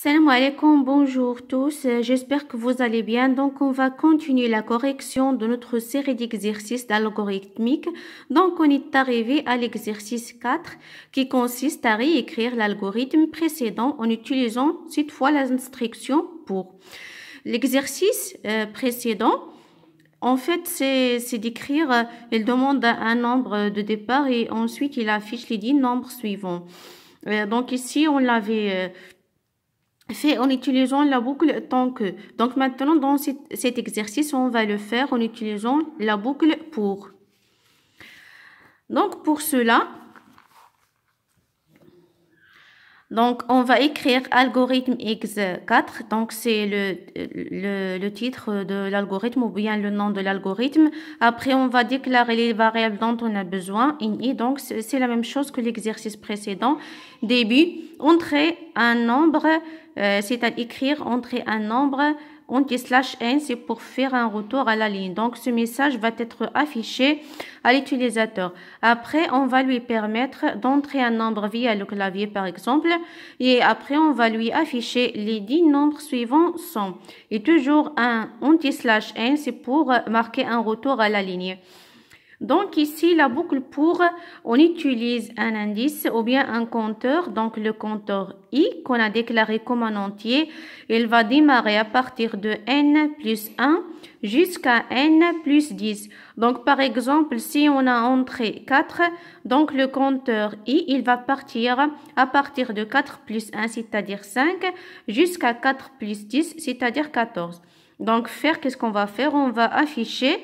Salam alaikum, bonjour tous, j'espère que vous allez bien. Donc on va continuer la correction de notre série d'exercices d'algorithmique. Donc on est arrivé à l'exercice 4 qui consiste à réécrire l'algorithme précédent en utilisant cette fois l'instruction pour. L'exercice précédent, en fait, c'est d'écrire, il demande un nombre de départ et ensuite il affiche les 10 nombres suivants. Donc ici on l'avait fait en utilisant la boucle tant que. Donc maintenant, dans cet exercice, on va le faire en utilisant la boucle pour. Donc pour cela, on va écrire algorithme X4. Donc c'est le titre de l'algorithme ou bien le nom de l'algorithme. Après, on va déclarer les variables dont on a besoin. Donc c'est la même chose que l'exercice précédent. Début, entrer un nombre. C'est-à-dire écrire entrer un nombre /n, c'est pour faire un retour à la ligne. Donc ce message va être affiché à l'utilisateur. Après, on va lui permettre d'entrer un nombre via le clavier par exemple, et après on va lui afficher les 10 nombres suivants sont. Et toujours un /n, c'est pour marquer un retour à la ligne. Donc ici, la boucle pour, on utilise un indice ou bien un compteur. Donc le compteur i qu'on a déclaré comme un entier, il va démarrer à partir de n plus 1 jusqu'à n plus 10. Donc par exemple, si on a entré 4, donc le compteur i, il va partir à partir de 4 plus 1, c'est-à-dire 5, jusqu'à 4 plus 10, c'est-à-dire 14. Donc qu'est-ce qu'on va faire? On va afficher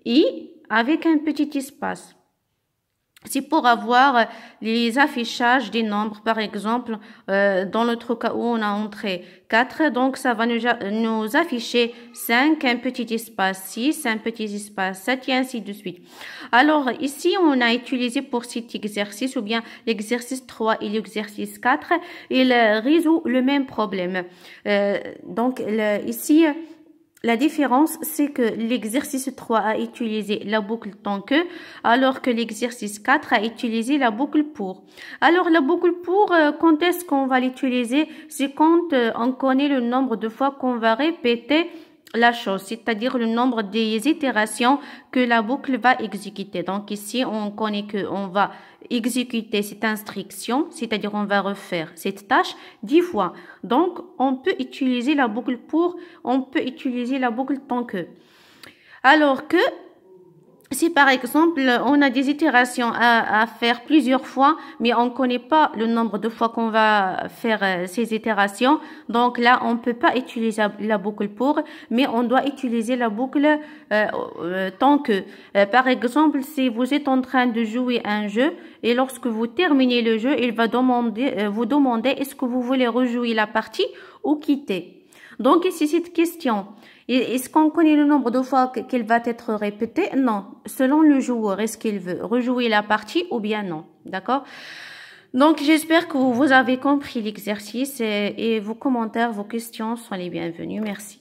i avec un petit espace. C'est pour avoir les affichages des nombres. Par exemple, dans notre cas où on a entré 4, donc ça va nous afficher 5, un petit espace 6, un petit espace 7 et ainsi de suite. Alors ici, on a utilisé pour cet exercice ou bien l'exercice 3 et l'exercice 4, il résout le même problème. Ici, la différence, c'est que l'exercice 3 a utilisé la boucle tant que, alors que l'exercice 4 a utilisé la boucle pour. Alors, la boucle pour, quand est-ce qu'on va l'utiliser? C'est quand on connaît le nombre de fois qu'on va répéter la chose, c'est-à-dire le nombre des itérations que la boucle va exécuter. Donc ici, on connaît qu'on va exécuter cette instruction, c'est-à-dire on va refaire cette tâche 10 fois. Donc, on peut utiliser la boucle pour, on peut utiliser la boucle tant que. Alors que, si par exemple, on a des itérations à faire plusieurs fois, mais on ne connaît pas le nombre de fois qu'on va faire ces itérations, donc là, on ne peut pas utiliser la boucle pour, mais on doit utiliser la boucle tant que. Par exemple, si vous êtes en train de jouer un jeu, et lorsque vous terminez le jeu, il va vous demander est-ce que vous voulez rejouer la partie ou quitter. Donc ici, cette question. Est-ce qu'on connaît le nombre de fois qu'elle va être répétée? Non. Selon le joueur, est-ce qu'il veut rejouer la partie ou bien non? D'accord? Donc, j'espère que vous avez compris l'exercice et vos commentaires, vos questions sont les bienvenus. Merci.